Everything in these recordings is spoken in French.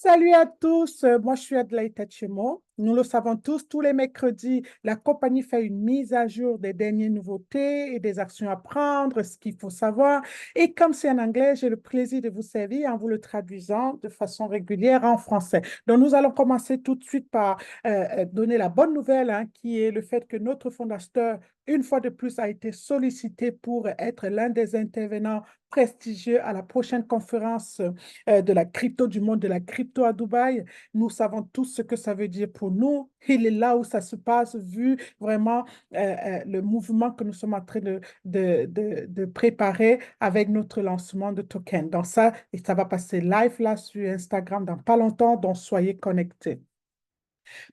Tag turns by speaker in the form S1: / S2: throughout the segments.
S1: Salut à tous, moi je suis Adelaide Tachemo. Nous le savons tous les mercredis, la compagnie fait une mise à jour des dernières nouveautés et des actions à prendre, ce qu'il faut savoir. Et comme c'est en anglais, j'ai le plaisir de vous servir en vous le traduisant de façon régulière en français. Donc nous allons commencer tout de suite par donner la bonne nouvelle, hein, qui est le fait que notre fondateur, une fois de plus, a été sollicité pour être l'un des intervenants prestigieux à la prochaine conférence de la crypto, du monde de la crypto à Dubaï. Nous savons tous ce que ça veut dire pour nous. Il est là où ça se passe, vu vraiment le mouvement que nous sommes en train de préparer avec notre lancement de token. Donc ça, et ça va passer live là sur Instagram dans pas longtemps, donc soyez connectés.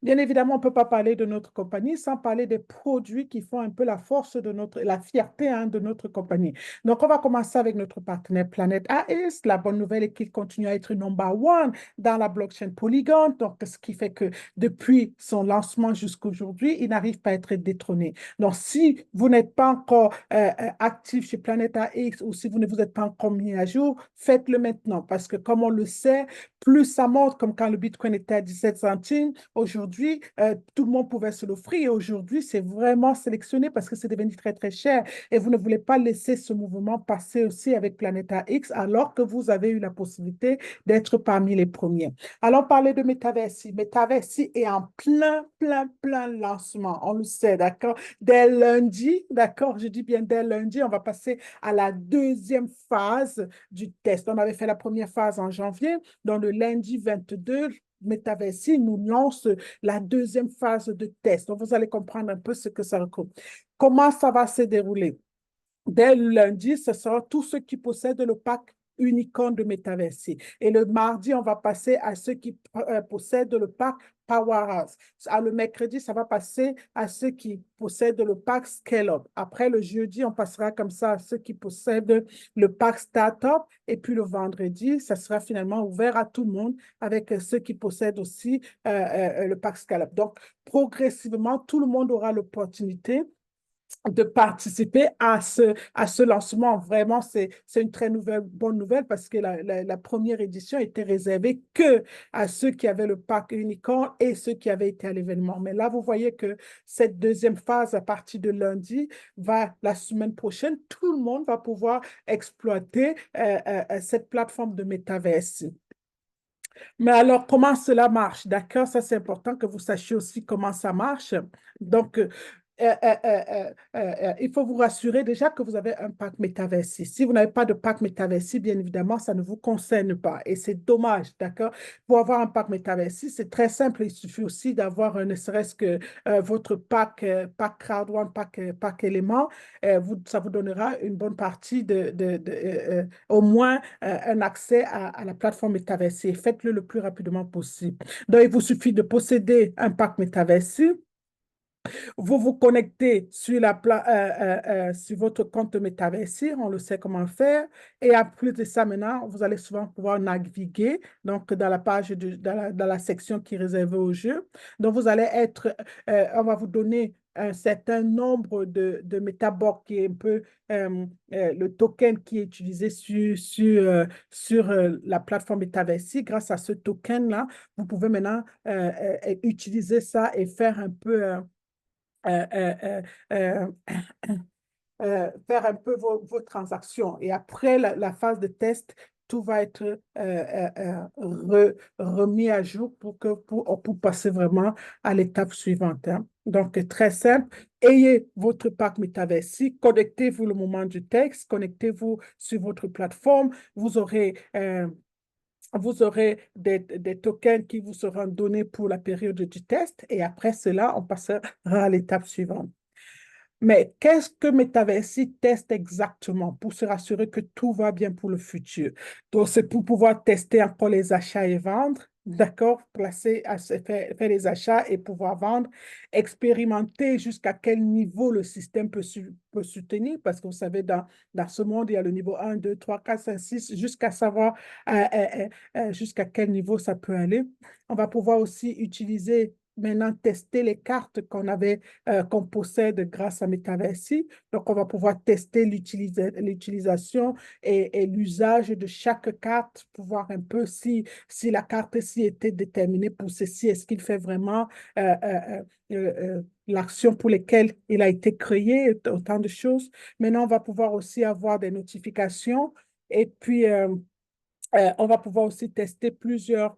S1: Bien évidemment, on ne peut pas parler de notre compagnie sans parler des produits qui font un peu la force de notre, la fierté, hein, de notre compagnie. Donc, on va commencer avec notre partenaire Planet AX. La bonne nouvelle est qu'il continue à être number one dans la blockchain Polygon. Donc, ce qui fait que depuis son lancement jusqu'à aujourd'hui, il n'arrive pas à être détrôné. Donc, si vous n'êtes pas encore actif chez Planet AX ou si vous ne vous êtes pas encore mis à jour, faites-le maintenant parce que comme on le sait, plus ça monte, comme quand le Bitcoin était à 17 centimes, aujourd'hui, tout le monde pouvait se l'offrir. Et aujourd'hui, c'est vraiment sélectionné parce que c'est devenu très, très cher. Et vous ne voulez pas laisser ce mouvement passer aussi avec Planeta X alors que vous avez eu la possibilité d'être parmi les premiers. Allons parler de Metaversi. Metaversi est en plein lancement. On le sait, d'accord? Dès lundi, d'accord? Je dis bien dès lundi, on va passer à la deuxième phase du test. On avait fait la première phase en janvier. Dans le lundi 22, Metaversi nous lance la deuxième phase de test. Donc, vous allez comprendre un peu ce que ça recouvre. Comment ça va se dérouler? Dès le lundi, ce sera tous ceux qui possèdent le pack Unicorn de Metaversi. Et le mardi, on va passer à ceux qui possèdent le pack Powerhouse. Le mercredi, ça va passer à ceux qui possèdent le pack Scale-up. Après, le jeudi, on passera comme ça à ceux qui possèdent le pack Startup. Et puis le vendredi, ça sera finalement ouvert à tout le monde avec ceux qui possèdent aussi le pack Scale-up. Donc, progressivement, tout le monde aura l'opportunité de participer à ce lancement. Vraiment, c'est une très bonne nouvelle parce que la première édition était réservée que à ceux qui avaient le pack unicorn et ceux qui avaient été à l'événement. Mais là, vous voyez que cette deuxième phase, à partir de lundi, va la semaine prochaine, tout le monde va pouvoir exploiter cette plateforme de métaverse. Mais alors, comment cela marche? D'accord, ça c'est important que vous sachiez aussi comment ça marche. Donc, il faut vous rassurer déjà que vous avez un pack Metaversi. Si vous n'avez pas de pack Metaversi, bien évidemment, ça ne vous concerne pas. Et c'est dommage, d'accord? Pour avoir un pack Metaversi, c'est très simple. Il suffit aussi d'avoir ne serait-ce que votre pack, pack Crowd One, pack élément. Ça vous donnera une bonne partie au moins un accès à la plateforme Metaversi. Faites-le le plus rapidement possible. Donc, il vous suffit de posséder un pack Metaversi. Vous vous connectez sur, sur votre compte Metaversi, on le sait comment faire. Et à plus de ça, maintenant, vous allez souvent pouvoir naviguer donc dans la page, dans la section qui est réservée au jeu. Donc, vous allez être, on va vous donner un certain nombre de MetaBlock qui est un peu le token qui est utilisé sur la plateforme Metaversi. Grâce à ce token-là, vous pouvez maintenant utiliser ça et faire un peu euh, euh, euh, faire un peu vos transactions. Et après la phase de test, tout va être remis à jour pour passer vraiment à l'étape suivante, hein. Donc, très simple. Ayez votre pack Metaversi, connectez-vous le moment du texte, connectez-vous sur votre plateforme. Vous aurez des tokens qui vous seront donnés pour la période du test et après cela, on passera à l'étape suivante. Mais qu'est-ce que Metaversi teste exactement pour se rassurer que tout va bien pour le futur? Donc, c'est pour pouvoir tester encore les achats et vendre, d'accord? Faire les achats et pouvoir vendre, expérimenter jusqu'à quel niveau le système peut soutenir, parce que vous savez, dans ce monde, il y a le niveau 1, 2, 3, 4, 5, 6, jusqu'à savoir jusqu'à quel niveau ça peut aller. On va pouvoir aussi utiliser maintenant tester les cartes qu'on possède grâce à Metaversi. Donc, on va pouvoir tester l'utilisation et l'usage de chaque carte pour voir un peu si la carte-ci était déterminée pour ceci, est-ce qu'il fait vraiment l'action pour laquelle il a été créé, autant de choses. Maintenant, on va pouvoir aussi avoir des notifications et puis on va pouvoir aussi tester plusieurs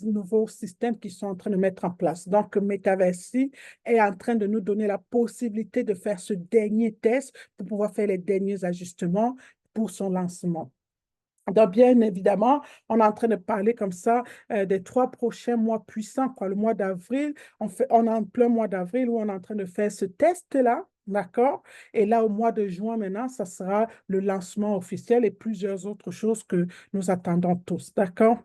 S1: nouveaux systèmes qui sont en train de mettre en place. Donc, Metaversi est en train de nous donner la possibilité de faire ce dernier test pour pouvoir faire les derniers ajustements pour son lancement. Donc, bien évidemment, on est en train de parler comme ça des 3 prochains mois puissants, quoi. Le mois d'avril, on est en plein mois d'avril où on est en train de faire ce test-là, d'accord? Et là, au mois de juin, maintenant, ça sera le lancement officiel et plusieurs autres choses que nous attendons tous, d'accord?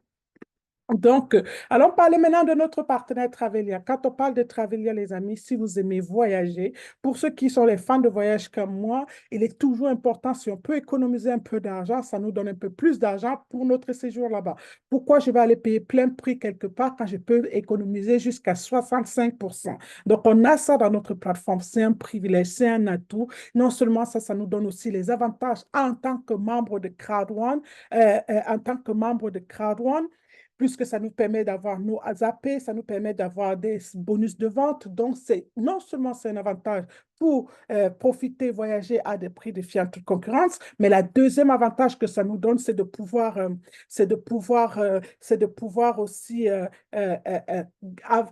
S1: Donc, allons parler maintenant de notre partenaire Travelia. Quand on parle de Travelia, les amis, si vous aimez voyager, pour ceux qui sont les fans de voyage comme moi, il est toujours important, si on peut économiser un peu d'argent, ça nous donne un peu plus d'argent pour notre séjour là-bas. Pourquoi je vais aller payer plein prix quelque part quand je peux économiser jusqu'à 65%? Donc, on a ça dans notre plateforme. C'est un privilège, c'est un atout. Non seulement ça, ça nous donne aussi les avantages en tant que membre de CrowdOne, en tant que membre de CrowdOne, puisque ça nous permet d'avoir nos ASAP, ça nous permet d'avoir des bonus de vente. Donc, non seulement c'est un avantage pour profiter, voyager à des prix défiant toute concurrence, mais la deuxième avantage que ça nous donne, c'est de pouvoir aussi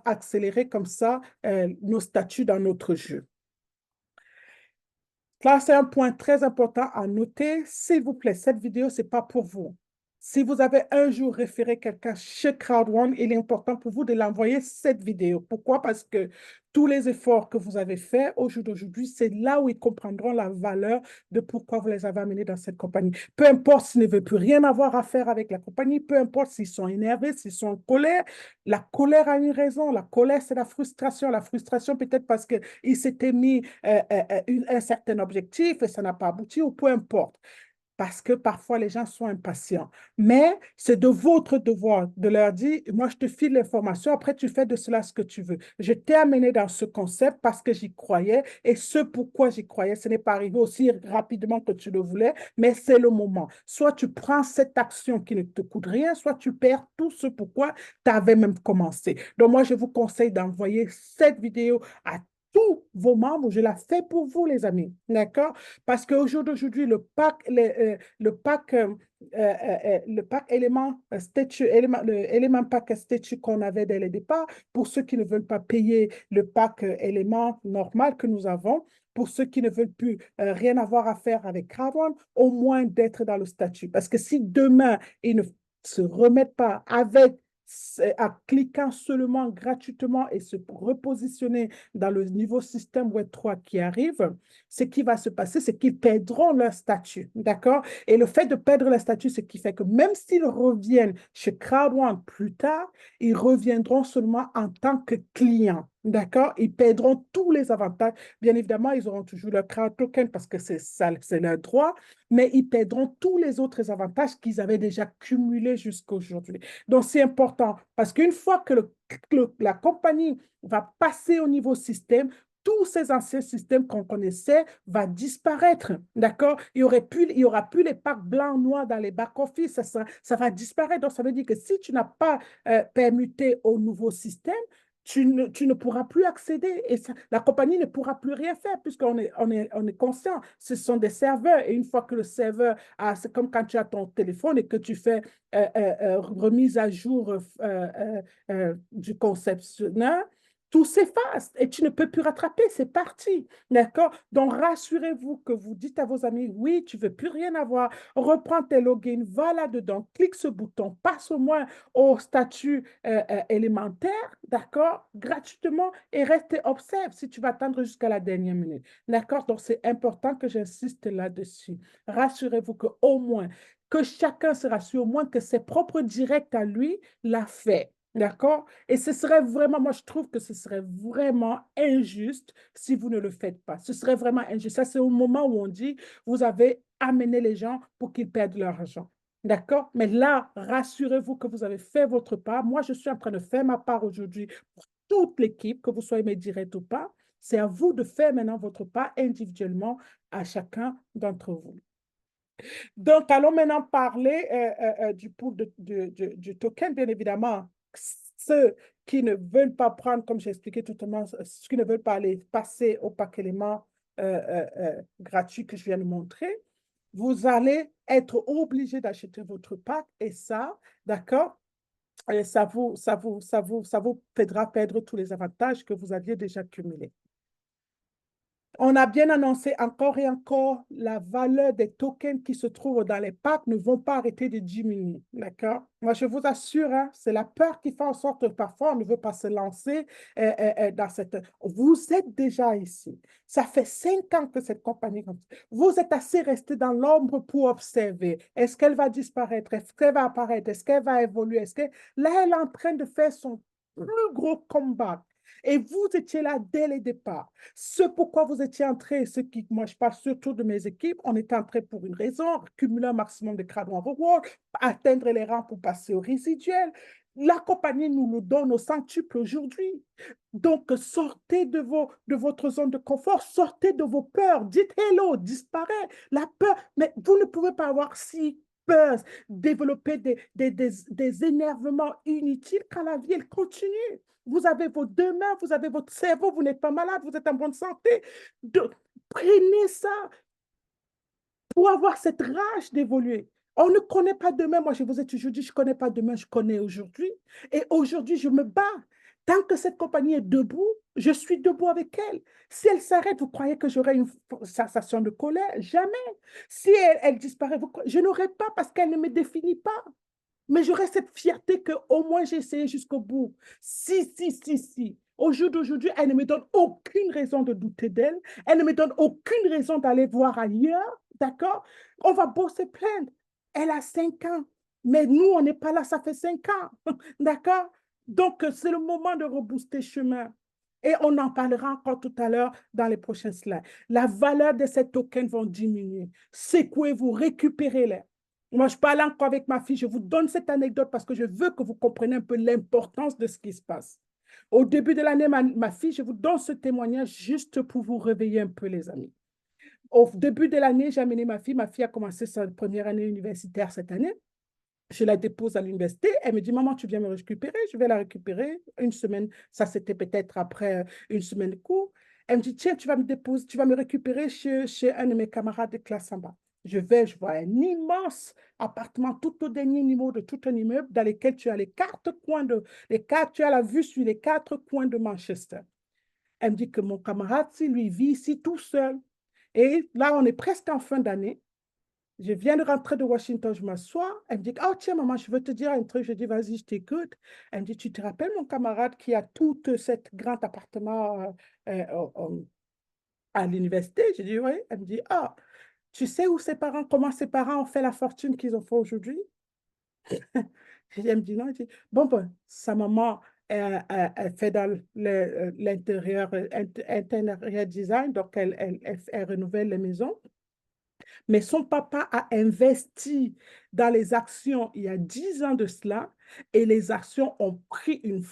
S1: accélérer comme ça nos statuts dans notre jeu. Là, c'est un point très important à noter. S'il vous plaît, cette vidéo, ce n'est pas pour vous. Si vous avez un jour référé quelqu'un chez CrowdOne, il est important pour vous de l'envoyer cette vidéo. Pourquoi? Parce que tous les efforts que vous avez faits au jour d'aujourd'hui, c'est là où ils comprendront la valeur de pourquoi vous les avez amenés dans cette compagnie. Peu importe s'ils ne veulent plus rien avoir à faire avec la compagnie, peu importe s'ils sont énervés, s'ils sont en colère. La colère a une raison. La colère, c'est la frustration. La frustration, peut-être parce qu'ils s'étaient mis un certain objectif et ça n'a pas abouti, ou peu importe, parce que parfois les gens sont impatients. Mais c'est de votre devoir de leur dire, moi je te file l'information, après tu fais de cela ce que tu veux. Je t'ai amené dans ce concept parce que j'y croyais et ce pourquoi j'y croyais, ce n'est pas arrivé aussi rapidement que tu le voulais, mais c'est le moment. Soit tu prends cette action qui ne te coûte rien, soit tu perds tout ce pourquoi tu avais même commencé. Donc moi je vous conseille d'envoyer cette vidéo à tous vos membres, je la fais pour vous, les amis. D'accord? Parce qu'au jour d'aujourd'hui, le pack élément statut, le élément pack statut qu'on avait dès le départ, pour ceux qui ne veulent pas payer le pack élément normal que nous avons, pour ceux qui ne veulent plus rien avoir à faire avec CrowdOne, au moins d'être dans le statut. Parce que si demain, ils ne se remettent pas avec en cliquant seulement gratuitement et se repositionner dans le niveau système Web3 qui arrive, ce qui va se passer, c'est qu'ils perdront leur statut, d'accord? Et le fait de perdre leur statut, ce qui fait que même s'ils reviennent chez CrowdOne plus tard, ils reviendront seulement en tant que clients. D'accord? Ils perdront tous les avantages. Bien évidemment, ils auront toujours leur crowd token parce que c'est leur droit, mais ils perdront tous les autres avantages qu'ils avaient déjà cumulés jusqu'à aujourd'hui. Donc, c'est important parce qu'une fois que la compagnie va passer au niveau système, tous ces anciens systèmes qu'on connaissait vont disparaître, d'accord? Il y aura plus les packs blancs, noirs dans les back-office, ça va disparaître. Donc, ça veut dire que si tu n'as pas permuté au nouveau système, tu ne pourras plus accéder et la compagnie ne pourra plus rien faire puisqu'on est conscient. Ce sont des serveurs et une fois que le serveur c'est comme quand tu as ton téléphone et que tu fais remise à jour du conceptionneur, tout s'efface et tu ne peux plus rattraper, c'est parti. D'accord? Donc, rassurez-vous que vous dites à vos amis, oui, tu ne veux plus rien avoir, reprends tes logins, va là-dedans, clique ce bouton, passe au moins au statut élémentaire, d'accord, gratuitement et reste et observe si tu vas attendre jusqu'à la dernière minute. D'accord? Donc, c'est important que j'insiste là-dessus. Rassurez-vous qu'au moins, que chacun se rassure, au moins que ses propres directs à lui l'a fait. D'accord? Et ce serait vraiment, moi je trouve que ce serait vraiment injuste si vous ne le faites pas. Ce serait vraiment injuste. Ça, c'est au moment où on dit, vous avez amené les gens pour qu'ils perdent leur argent. D'accord? Mais là, rassurez-vous que vous avez fait votre part. Moi, je suis en train de faire ma part aujourd'hui pour toute l'équipe, que vous soyez mes directs ou pas. C'est à vous de faire maintenant votre part individuellement à chacun d'entre vous. Donc, allons maintenant parler du pool du token, bien évidemment. Ceux qui ne veulent pas prendre, comme j'ai expliqué tout à l'heure, ceux qui ne veulent pas aller passer au pack élément gratuit que je viens de montrer, vous allez être obligé d'acheter votre pack et ça, d'accord? Et ça vous fera perdre tous les avantages que vous aviez déjà cumulés. On a bien annoncé encore et encore, la valeur des tokens qui se trouvent dans les packs ne vont pas arrêter de diminuer. D'accord? Moi, je vous assure, hein, c'est la peur qui fait en sorte que parfois on ne veut pas se lancer dans cette. Vous êtes déjà ici. Ça fait 5 ans que cette compagnie. Vous êtes assez resté dans l'ombre pour observer. Est-ce qu'elle va disparaître? Est-ce qu'elle va apparaître? Est-ce qu'elle va évoluer? Est-ce que là, elle est en train de faire son plus gros combat. Et vous étiez là dès le départ. Ce pourquoi vous étiez entré, ce qui, moi, je parle surtout de mes équipes, on est entré pour une raison, cumuler un maximum de crédits en reward, atteindre les rangs pour passer au résiduel. La compagnie nous le donne au centuple aujourd'hui. Donc, sortez de votre zone de confort, sortez de vos peurs, dites hello, disparaît. La peur, mais vous ne pouvez pas avoir si peur, développer des énervements inutiles quand la vie, elle continue. Vous avez vos 2 mains, vous avez votre cerveau, vous n'êtes pas malade, vous êtes en bonne santé. Prenez ça pour avoir cette rage d'évoluer. On ne connaît pas demain. Moi, je vous ai toujours dit, je ne connais pas demain, je connais aujourd'hui. Et aujourd'hui, je me bats. Tant que cette compagnie est debout, je suis debout avec elle. Si elle s'arrête, vous croyez que j'aurai une sensation de colère? Jamais. Si elle disparaît, je n'aurai pas parce qu'elle ne me définit pas. Mais j'aurais cette fierté qu'au moins j'ai essayé jusqu'au bout. Si. Au jour d'aujourd'hui, elle ne me donne aucune raison de douter d'elle. Elle ne me donne aucune raison d'aller voir ailleurs. D'accord? On va beau se plaindre. Elle a 5 ans. Mais nous, on n'est pas là, ça fait 5 ans. D'accord? Donc, c'est le moment de rebooster chemin. Et on en parlera encore tout à l'heure dans les prochains slides. La valeur de ces tokens vont diminuer. Secouez-vous, récupérez-les. Moi, je parle encore avec ma fille. Je vous donne cette anecdote parce que je veux que vous compreniez un peu l'importance de ce qui se passe. Au début de l'année, ma fille, je vous donne ce témoignage juste pour vous réveiller un peu, les amis. Au début de l'année, j'ai amené ma fille. Ma fille a commencé sa première année universitaire cette année. Je la dépose à l'université. Elle me dit, maman, tu viens me récupérer. Je vais la récupérer. Une semaine, ça c'était peut-être après une semaine de cours. Elle me dit, tiens, tu vas me déposer, tu vas me récupérer chez un de mes camarades de classe en bas. Je vois un immense appartement tout au dernier niveau de tout un immeuble dans lequel tu as tu as la vue sur les 4 coins de Manchester. Elle me dit que mon camarade, lui, vit ici tout seul. Et là, on est presque en fin d'année. Je viens de rentrer de Washington, je m'assois. Elle me dit, oh tiens, maman, je veux te dire un truc. Je dis, vas-y, je t'écoute. Elle me dit, tu te rappelles mon camarade qui a tout cet grand appartement à l'université? Je dis, oui. Elle me dit, ah, tu sais où ses parents, comment ses parents ont fait la fortune qu'ils ont fait aujourd'hui? Elle me dit, non. Elle dit, bon, ben, sa maman, elle fait dans l'intérieur, intérieur design, donc elle renouvelle les maisons. Mais son papa a investi dans les actions il y a 10 ans de cela et les actions ont pris une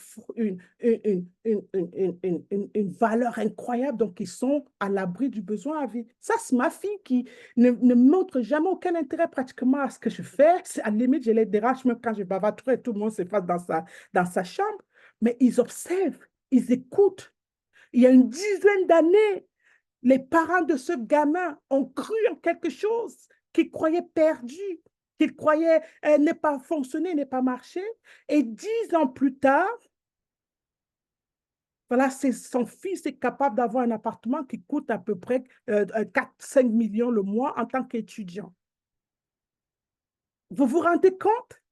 S1: valeur incroyable. Donc, ils sont à l'abri du besoin à vie. Ça, c'est ma fille qui ne montre jamais aucun intérêt pratiquement à ce que je fais. À la limite, je les dérange même quand je bavarde trop et tout le monde s'efface dans sa chambre. Mais ils observent, ils écoutent. Il y a une dizaine d'années, les parents de ce gamin ont cru en quelque chose qu'ils croyaient perdu, qu'ils croyaient n'est pas fonctionné, n'est pas marché. Et 10 ans plus tard, voilà, son fils est capable d'avoir un appartement qui coûte à peu près 4-5 millions le mois en tant qu'étudiant. Vous vous rendez compte?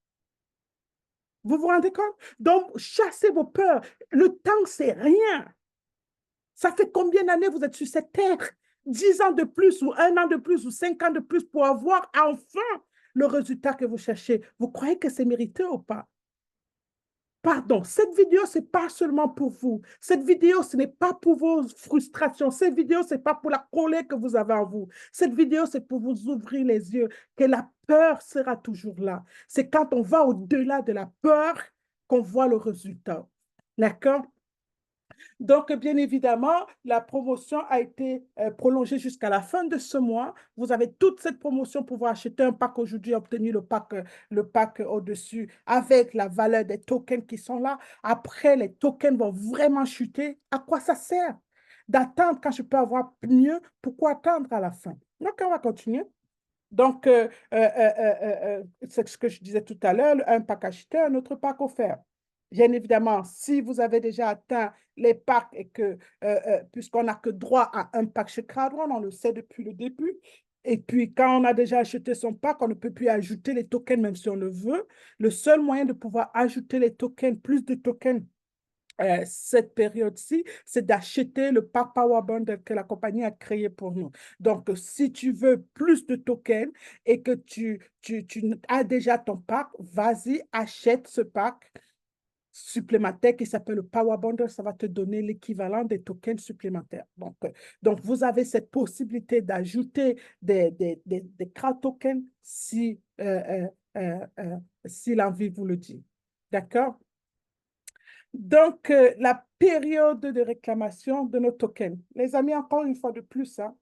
S1: Vous vous rendez compte? Donc, chassez vos peurs. Le temps, c'est rien. Ça fait combien d'années vous êtes sur cette terre? 10 ans de plus ou 1 an de plus ou 5 ans de plus pour avoir enfin le résultat que vous cherchez. Vous croyez que c'est mérité ou pas? Pardon, cette vidéo, ce n'est pas seulement pour vous. Cette vidéo, ce n'est pas pour vos frustrations. Cette vidéo, ce n'est pas pour la colère que vous avez en vous. Cette vidéo, c'est pour vous ouvrir les yeux, que la peur sera toujours là. C'est quand on va au-delà de la peur qu'on voit le résultat. D'accord? Donc, bien évidemment, la promotion a été prolongée jusqu'à la fin de ce mois. Vous avez toute cette promotion pour pouvoir acheter un pack aujourd'hui, obtenir le pack au-dessus avec la valeur des tokens qui sont là. Après, les tokens vont vraiment chuter. À quoi ça sert d'attendre quand je peux avoir mieux? Pourquoi attendre à la fin? Donc, on va continuer. Donc, c'est ce que je disais tout à l'heure, un pack acheté, un autre pack offert. Bien évidemment, si vous avez déjà atteint les packs et que, puisqu'on n'a que droit à un pack chez CrowdOne, on le sait depuis le début, et puis quand on a déjà acheté son pack, on ne peut plus ajouter les tokens même si on le veut. Le seul moyen de pouvoir ajouter les tokens, plus de tokens cette période-ci, c'est d'acheter le pack Power Bundle que la compagnie a créé pour nous. Donc, si tu veux plus de tokens et que tu as déjà ton pack, vas-y, achète ce pack supplémentaire qui s'appelle le Power Bundle. Ça va te donner l'équivalent des tokens supplémentaires. Donc, vous avez cette possibilité d'ajouter des crowd tokens si l'envie vous le dit. D'accord? Donc, la période de réclamation de nos tokens. Les amis, encore une fois de plus, hein,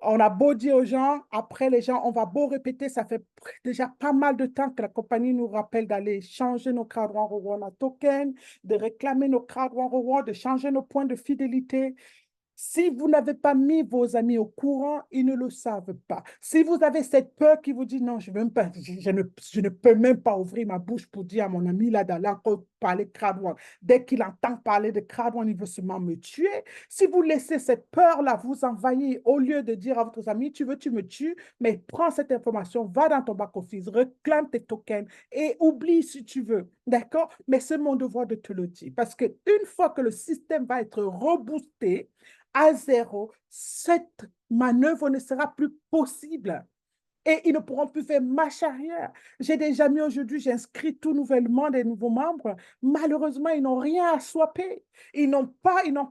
S1: on a beau dire aux gens, après les gens, on va beau répéter, ça fait déjà pas mal de temps que la compagnie nous rappelle d'aller changer nos crowd one reward en token, de réclamer nos crowd one reward, de changer nos points de fidélité. Si vous n'avez pas mis vos amis au courant, ils ne le savent pas. Si vous avez cette peur qui vous dit non, je, même pas, je ne peux même pas ouvrir ma bouche pour dire à mon ami là d'aller encore parler de crowd one. Dès qu'il entend parler de crowd one, il veut seulement me tuer. Si vous laissez cette peur-là vous envahir, au lieu de dire à votre ami, tu veux, tu me tues, mais prends cette information, va dans ton back-office, réclame tes tokens et oublie si tu veux. D'accord? Mais c'est mon devoir de te le dire. Parce qu'une fois que le système va être reboosté, à zéro, cette manœuvre ne sera plus possible. Et ils ne pourront plus faire marche arrière. J'ai des amis aujourd'hui, j'inscris tout nouvellement des nouveaux membres. Malheureusement, ils n'ont rien à swapper. Ils n'ont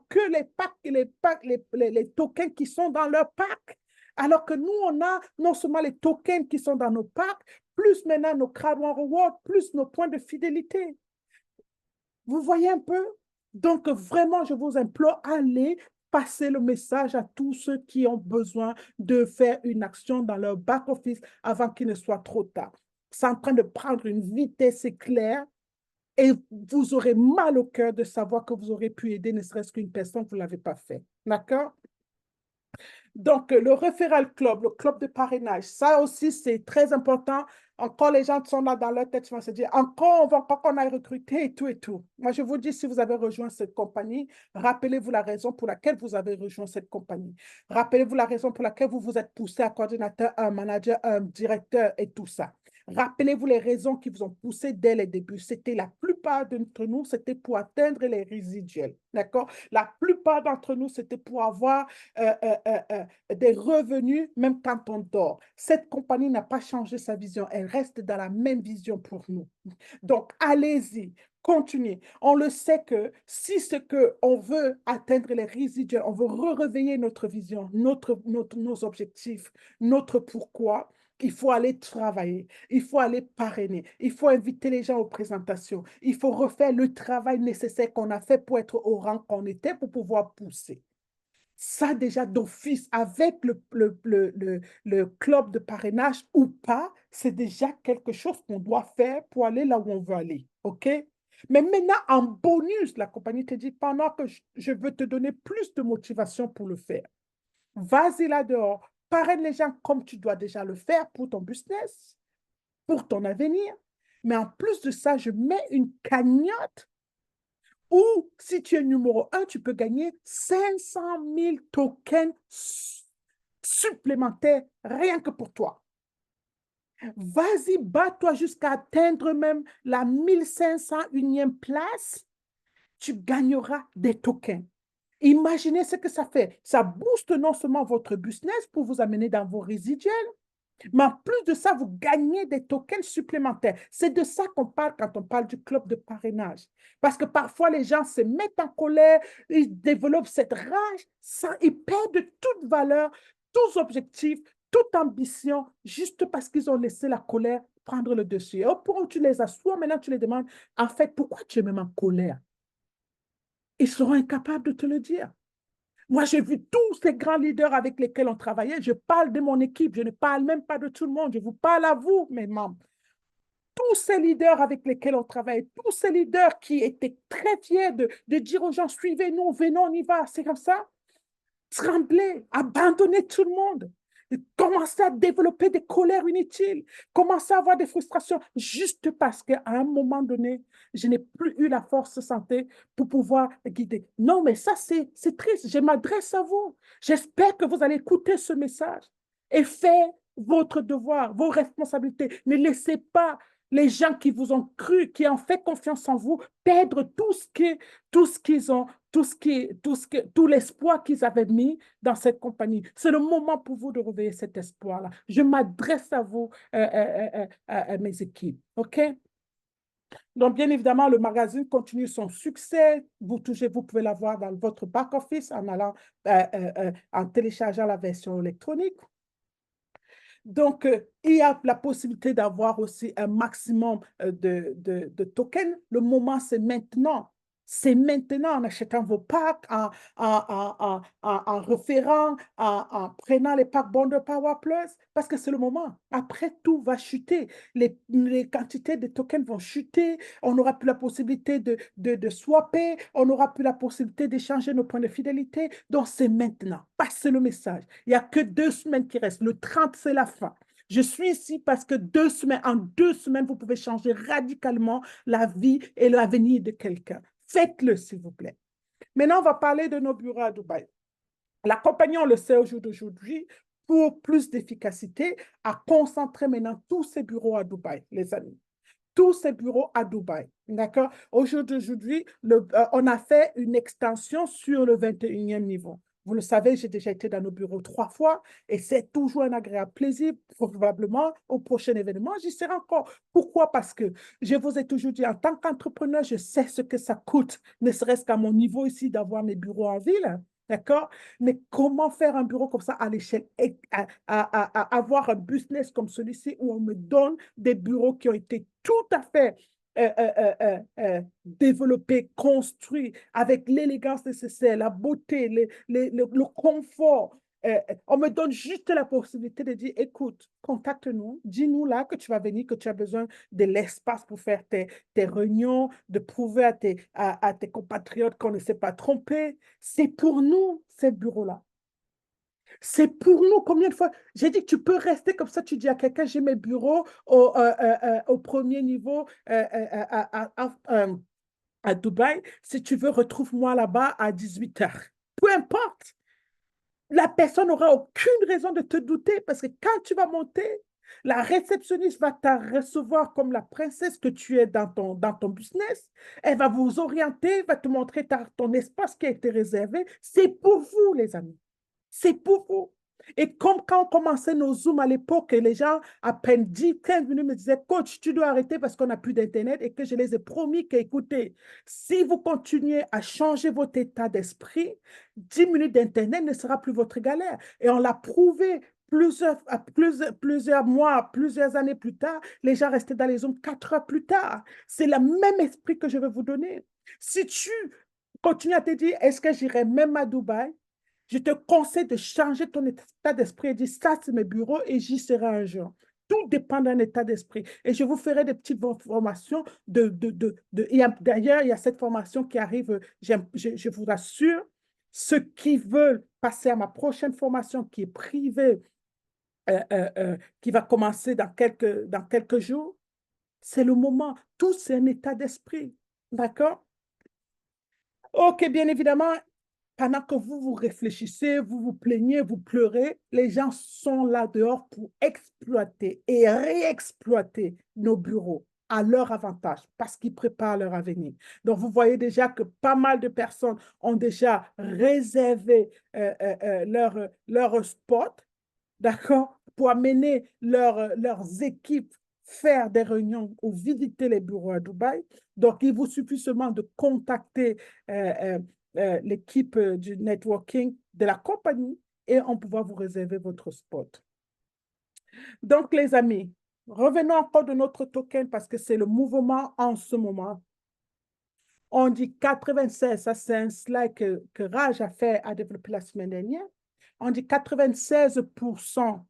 S1: que les packs, les tokens qui sont dans leur pack. Alors que nous, on a non seulement les tokens qui sont dans nos packs, plus maintenant nos crowd one reward, plus nos points de fidélité. Vous voyez un peu? Donc, vraiment, je vous implore, allez passer le message à tous ceux qui ont besoin de faire une action dans leur back-office avant qu'il ne soit trop tard. C'est en train de prendre une vitesse éclair et vous aurez mal au cœur de savoir que vous aurez pu aider ne serait-ce qu'une personne, vous ne l'avez pas fait. D'accord? Donc, le referral club, le club de parrainage, ça aussi, c'est très important. Encore, les gens sont là dans leur tête, ils vont se dire, encore, on va encore qu'on aille recruter et tout et tout. Moi, je vous dis, si vous avez rejoint cette compagnie, rappelez-vous la raison pour laquelle vous avez rejoint cette compagnie. Rappelez-vous la raison pour laquelle vous vous êtes poussé à coordinateur, un manager, un directeur et tout ça. Rappelez-vous les raisons qui vous ont poussé dès les débuts. C'était la plupart d'entre nous, c'était pour atteindre les résiduels. D'accord? La plupart d'entre nous, c'était pour avoir des revenus même quand on dort. Cette compagnie n'a pas changé sa vision. Elle reste dans la même vision pour nous. Donc, allez-y. Continuez. On le sait que si ce qu'on veut atteindre les résiduels, on veut réveiller notre vision, nos objectifs, notre pourquoi, il faut aller travailler, il faut aller parrainer, il faut inviter les gens aux présentations, il faut refaire le travail nécessaire qu'on a fait pour être au rang qu'on était pour pouvoir pousser. Ça, déjà d'office, avec le club de parrainage ou pas, c'est déjà quelque chose qu'on doit faire pour aller là où on veut aller. OK? Mais maintenant, en bonus, la compagnie te dit, pendant que je veux te donner plus de motivation pour le faire, vas-y là dehors, parraine les gens comme tu dois déjà le faire pour ton business, pour ton avenir. Mais en plus de ça, je mets une cagnotte ou si tu es numéro un, tu peux gagner 500 000 tokens supplémentaires rien que pour toi. Vas-y, bats-toi jusqu'à atteindre même la 1501e place. Tu gagneras des tokens. Imaginez ce que ça fait. Ça booste non seulement votre business pour vous amener dans vos résiduels, Mais en plus de ça, vous gagnez des tokens supplémentaires. C'est de ça qu'on parle quand on parle du club de parrainage. Parce que parfois, les gens se mettent en colère, ils développent cette rage, ça, ils perdent toute valeur, tous objectifs, toute ambition, juste parce qu'ils ont laissé la colère prendre le dessus. Et au point où tu les assois, maintenant tu les demandes, en fait, pourquoi tu es même en colère? Ils seront incapables de te le dire. Moi, j'ai vu tous ces grands leaders avec lesquels on travaillait. Je parle de mon équipe, je ne parle même pas de tout le monde. Je vous parle à vous, mes membres. Tous ces leaders avec lesquels on travaillait, tous ces leaders qui étaient très fiers de dire aux gens, suivez-nous, venons, on y va. C'est comme ça. Trembler, abandonner tout le monde, commencer à développer des colères inutiles, commencer à avoir des frustrations juste parce qu'à un moment donné, je n'ai plus eu la force santé pour pouvoir guider. Non, mais ça, c'est triste. Je m'adresse à vous. J'espère que vous allez écouter ce message et faire votre devoir, vos responsabilités. Ne laissez pas les gens qui vous ont cru, qui ont fait confiance en vous, perdre tout ce qu'ils ont, tout l'espoir qu'ils avaient mis dans cette compagnie. C'est le moment pour vous de réveiller cet espoir-là. Je m'adresse à vous, à mes équipes. OK? Donc, bien évidemment, le magazine continue son succès. Vous pouvez l'avoir dans votre back-office en allant, en téléchargeant la version électronique. Donc, il y a la possibilité d'avoir aussi un maximum de tokens. Le moment, c'est maintenant. C'est maintenant en achetant vos packs, en référant, en prenant les packs Bonder Power Plus, parce que c'est le moment. Après, tout va chuter. Les quantités de tokens vont chuter. On n'aura plus la possibilité de swapper. On n'aura plus la possibilité d'échanger nos points de fidélité. Donc, c'est maintenant. Passez le message. Il n'y a que 2 semaines qui restent. Le 30, c'est la fin. Je suis ici parce que en 2 semaines, vous pouvez changer radicalement la vie et l'avenir de quelqu'un. Faites-le, s'il vous plaît. Maintenant, on va parler de nos bureaux à Dubaï. La compagnie, on le sait au jour d'aujourd'hui, pour plus d'efficacité, a concentré maintenant tous ses bureaux à Dubaï, les amis. Tous ces bureaux à Dubaï. D'accord? Au jour d'aujourd'hui, on a fait une extension sur le 21e niveau. Vous le savez, j'ai déjà été dans nos bureaux 3 fois et c'est toujours un agréable plaisir. Probablement, au prochain événement, j'y serai encore. Pourquoi? Parce que je vous ai toujours dit, en tant qu'entrepreneur, je sais ce que ça coûte, ne serait-ce qu'à mon niveau ici, d'avoir mes bureaux en ville. D'accord? Mais comment faire un bureau comme ça à l'échelle, avoir un business comme celui-ci où on me donne des bureaux qui ont été tout à fait développés, construits avec l'élégance nécessaire, la beauté, le confort. On me donne juste la possibilité de dire, écoute, contacte-nous, dis-nous là que tu vas venir, que tu as besoin de l'espace pour faire tes réunions, de prouver à tes compatriotes qu'on ne s'est pas trompé. C'est pour nous, ces bureaux-là. C'est pour nous. Combien de fois? J'ai dit que tu peux rester comme ça. Tu dis à quelqu'un, j'ai mes bureaux au premier niveau à Dubaï. Si tu veux, retrouve-moi là-bas à 18 heures. Peu importe. La personne n'aura aucune raison de te douter parce que quand tu vas monter, la réceptionniste va te recevoir comme la princesse que tu es dans ton business. Elle va vous orienter, va te montrer ton espace qui a été réservé. C'est pour vous, les amis. C'est pour vous. Et comme quand on commençait nos Zooms à l'époque, les gens, à peine 10, 15 minutes, me disaient, coach, tu dois arrêter parce qu'on n'a plus d'Internet et que je les ai promis qu'écoutez, si vous continuez à changer votre état d'esprit, 10 minutes d'Internet ne sera plus votre galère. Et on l'a prouvé plusieurs mois, plusieurs années plus tard, les gens restaient dans les Zooms 4 heures plus tard. C'est le même esprit que je vais vous donner. Si tu continues à te dire, est-ce que j'irai même à Dubaï? Je te conseille de changer ton état d'esprit et dire, ça, c'est mes bureaux et j'y serai un jour. Tout dépend d'un état d'esprit. Et je vous ferai des petites formations. D'ailleurs, il y a cette formation qui arrive, je vous assure, ceux qui veulent passer à ma prochaine formation qui est privée, qui va commencer dans quelques jours, c'est le moment. Tout, c'est un état d'esprit. D'accord? OK, bien évidemment, pendant que vous vous réfléchissez, vous vous plaignez, vous pleurez, les gens sont là dehors pour exploiter et réexploiter nos bureaux à leur avantage parce qu'ils préparent leur avenir. Donc, vous voyez déjà que pas mal de personnes ont déjà réservé leur spot, d'accord, pour amener leurs équipes faire des réunions ou visiter les bureaux à Dubaï. Donc, il vous suffit seulement de contacter l'équipe du networking de la compagnie et on pourra vous réserver votre spot. Donc, les amis, revenons encore de notre token parce que c'est le mouvement en ce moment. On dit 96, ça c'est un slide que Raj a développé la semaine dernière. On dit 96%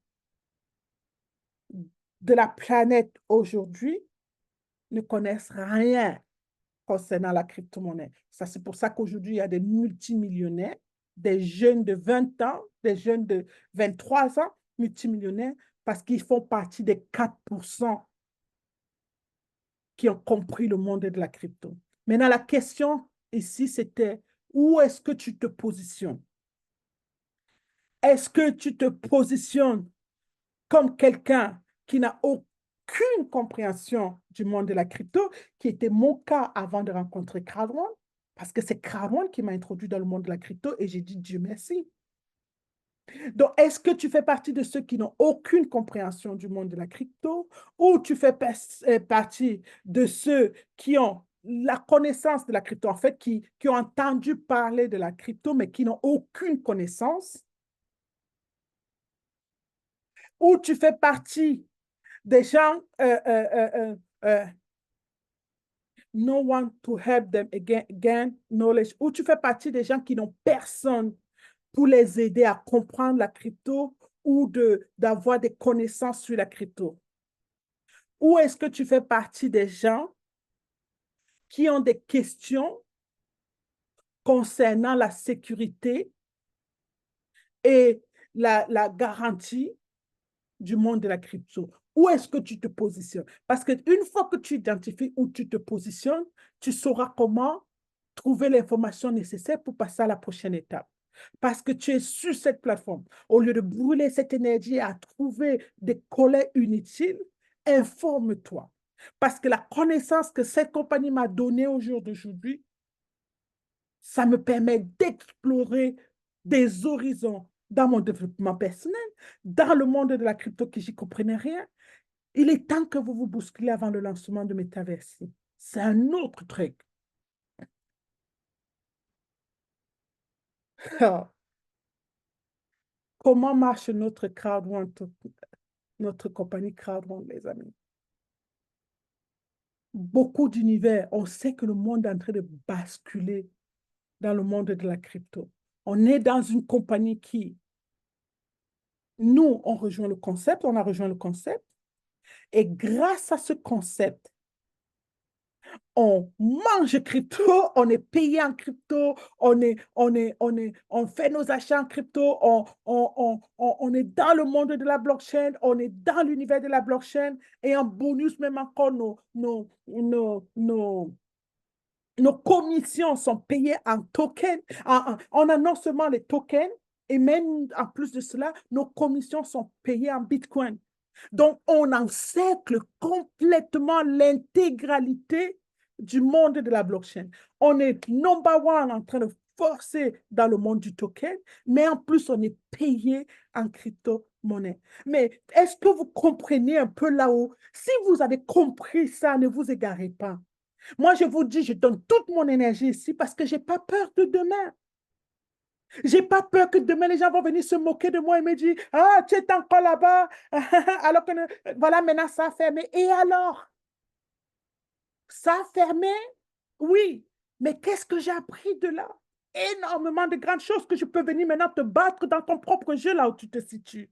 S1: de la planète aujourd'hui ne connaissent rien concernant la crypto-monnaie. Ça, c'est pour ça qu'aujourd'hui, il y a des multimillionnaires, des jeunes de 20 ans, des jeunes de 23 ans, multimillionnaires, parce qu'ils font partie des 4% qui ont compris le monde de la crypto. Maintenant, la question ici, c'était où est-ce que tu te positionnes? Est-ce que tu te positionnes comme quelqu'un qui n'a aucune compréhension du monde de la crypto, qui était mon cas avant de rencontrer Crowd1, parce que c'est Crowd1 qui m'a introduit dans le monde de la crypto et j'ai dit Dieu merci. Donc, est-ce que tu fais partie de ceux qui n'ont aucune compréhension du monde de la crypto ou tu fais partie de ceux qui ont la connaissance de la crypto, en fait, qui ont entendu parler de la crypto, mais qui n'ont aucune connaissance? Ou tu fais partie des gens, no one to help them gain knowledge, ou tu fais partie des gens qui n'ont personne pour les aider à comprendre la crypto ou d'avoir des connaissances sur la crypto? Ou est-ce que tu fais partie des gens qui ont des questions concernant la sécurité et la garantie du monde de la crypto? Où est-ce que tu te positionnes? Parce qu'une fois que tu identifies où tu te positionnes, tu sauras comment trouver l'information nécessaire pour passer à la prochaine étape. Parce que tu es sur cette plateforme. Au lieu de brûler cette énergie à trouver des collègues inutiles, informe-toi. Parce que la connaissance que cette compagnie m'a donnée au jour d'aujourd'hui, ça me permet d'explorer des horizons dans mon développement personnel, dans le monde de la crypto que j'y comprenais rien. Il est temps que vous vous bousculez avant le lancement de Metaverse. C'est un autre truc. Comment marche notre Crowd1, notre compagnie Crowd1, les amis? Beaucoup d'univers, on sait que le monde est en train de basculer dans le monde de la crypto. On est dans une compagnie qui, nous, on rejoint le concept, on a rejoint le concept, et grâce à ce concept, on mange crypto, on est payé en crypto, on fait nos achats en crypto, on est dans le monde de la blockchain, on est dans l'univers de la blockchain, et en bonus, même encore, nos commissions sont payées en tokens. On a non seulement les tokens, et même en plus de cela, nos commissions sont payées en Bitcoin. Donc, on encercle complètement l'intégralité du monde de la blockchain. On est number one en train de forcer dans le monde du token, mais en plus, on est payé en crypto-monnaie. Mais est-ce que vous comprenez un peu là-haut? Si vous avez compris ça, ne vous égarez pas. Moi, je vous dis, je donne toute mon énergie ici parce que je n'ai pas peur de demain. Je n'ai pas peur que demain, les gens vont venir se moquer de moi et me dire, ah, tu es encore là-bas, alors que, voilà, maintenant, ça a fermé. Et alors? Ça a fermé? Oui. Mais qu'est-ce que j'ai appris de là? Énormément de grandes choses que je peux venir maintenant te battre dans ton propre jeu, là où tu te situes.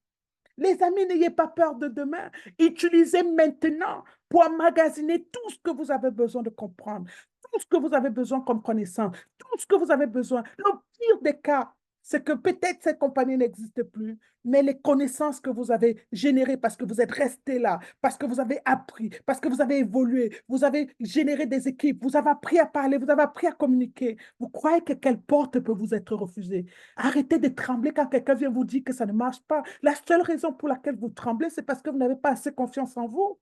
S1: Les amis, n'ayez pas peur de demain. Utilisez maintenant pour emmagasiner tout ce que vous avez besoin de comprendre, tout ce que vous avez besoin comme connaissance, tout ce que vous avez besoin. Le pire des cas, c'est que peut-être cette compagnie n'existe plus, mais les connaissances que vous avez générées parce que vous êtes resté là, parce que vous avez appris, parce que vous avez évolué, vous avez généré des équipes, vous avez appris à parler, vous avez appris à communiquer. Vous croyez que quelle porte peut vous être refusée? Arrêtez de trembler quand quelqu'un vient vous dire que ça ne marche pas. La seule raison pour laquelle vous tremblez, c'est parce que vous n'avez pas assez confiance en vous.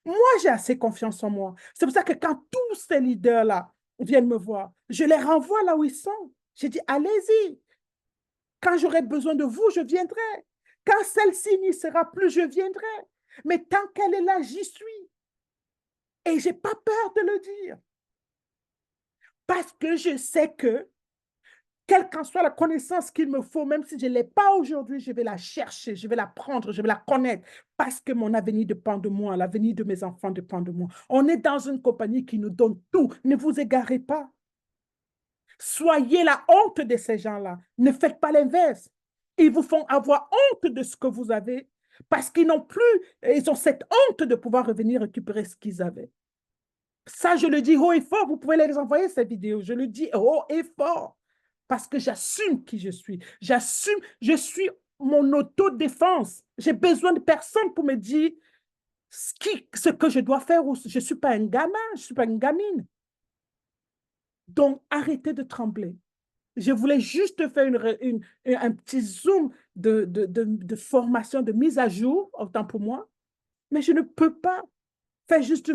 S1: Moi, j'ai assez confiance en moi. C'est pour ça que quand tous ces leaders-là viennent me voir, je les renvoie là où ils sont. J'ai dit, allez-y. Quand j'aurai besoin de vous, je viendrai. Quand celle-ci n'y sera plus, je viendrai. Mais tant qu'elle est là, j'y suis. Et je n'ai pas peur de le dire. Parce que je sais que, quelle qu'en soit la connaissance qu'il me faut, même si je ne l'ai pas aujourd'hui, je vais la chercher, je vais la prendre, je vais la connaître, parce que mon avenir dépend de moi, l'avenir de mes enfants dépend de moi. On est dans une compagnie qui nous donne tout. Ne vous égarez pas. Soyez la honte de ces gens-là. Ne faites pas l'inverse. Ils vous font avoir honte de ce que vous avez parce qu'ils n'ont plus, ils ont cette honte de pouvoir revenir récupérer ce qu'ils avaient. Ça, je le dis haut et fort. Vous pouvez les envoyer, ces vidéos. Je le dis haut et fort parce que j'assume qui je suis. J'assume, je suis mon autodéfense. J'ai besoin de personne pour me dire ce que je dois faire. Je ne suis pas un gamin, je ne suis pas une gamine. Donc, arrêtez de trembler. Je voulais juste faire un petit zoom de formation, de mise à jour, autant pour moi, mais je ne peux pas faire juste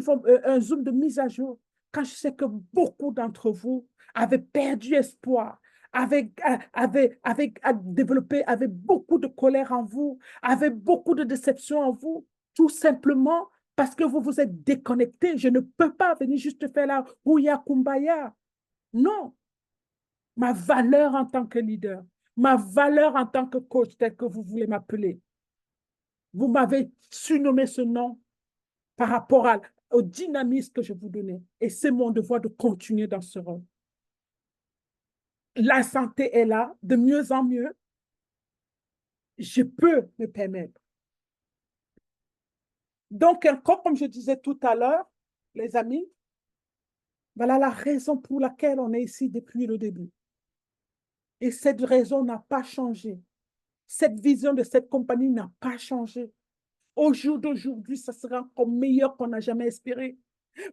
S1: un zoom de mise à jour quand je sais que beaucoup d'entre vous avaient perdu espoir, avaient développé, avaient beaucoup de colère en vous, avaient beaucoup de déception en vous, tout simplement parce que vous vous êtes déconnecté. Je ne peux pas venir juste faire la Ouya Kumbaya. Non, ma valeur en tant que leader, ma valeur en tant que coach, tel que vous voulez m'appeler. Vous m'avez surnommé ce nom par rapport au dynamisme que je vous donnais. Et c'est mon devoir de continuer dans ce rôle. La santé est là, de mieux en mieux. Je peux me permettre. Donc, encore comme je disais tout à l'heure, les amis, voilà la raison pour laquelle on est ici depuis le début. Et cette raison n'a pas changé. Cette vision de cette compagnie n'a pas changé. Au jour d'aujourd'hui, ça sera encore meilleur qu'on n'a jamais espéré.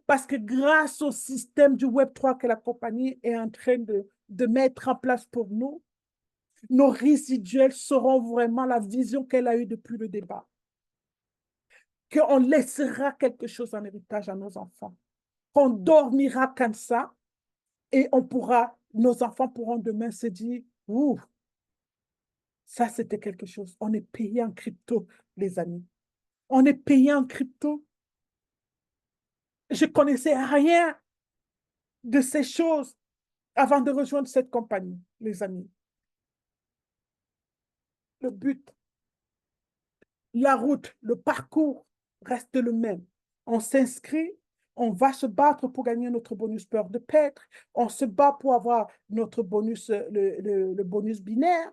S1: Parce que grâce au système du Web3 que la compagnie est en train de mettre en place pour nous, nos résiduels seront vraiment la vision qu'elle a eue depuis le débat. Qu'on laissera quelque chose en héritage à nos enfants. Qu'on dormira comme ça et nos enfants pourront demain se dire, ouh, ça c'était quelque chose. On est payé en crypto, les amis. On est payé en crypto. Je ne connaissais rien de ces choses avant de rejoindre cette compagnie, les amis. Le but, la route, le parcours reste le même. On s'inscrit, on va se battre pour gagner notre bonus peur de perdre, on se bat pour avoir notre bonus, le bonus binaire,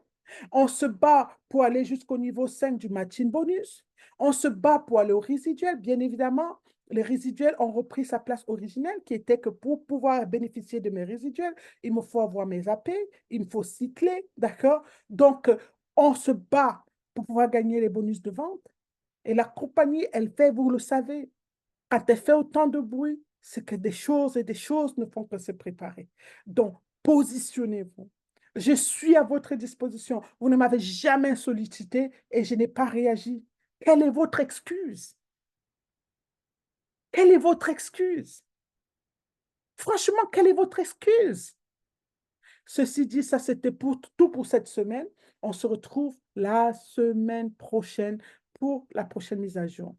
S1: on se bat pour aller jusqu'au niveau 5 du matching bonus, on se bat pour aller au résiduel, bien évidemment. Les résiduels ont repris sa place originelle qui était que pour pouvoir bénéficier de mes résiduels, il me faut avoir mes AP, il me faut cycler, d'accord? Donc, on se bat pour pouvoir gagner les bonus de vente. Et la compagnie, elle fait, vous le savez, quand elle fait autant de bruit, c'est que des choses et des choses ne font que se préparer. Donc, positionnez-vous. Je suis à votre disposition. Vous ne m'avez jamais sollicité et je n'ai pas réagi. Quelle est votre excuse? Quelle est votre excuse? Franchement, quelle est votre excuse? Ceci dit, ça c'était tout pour cette semaine. On se retrouve la semaine prochaine pour la prochaine mise à jour.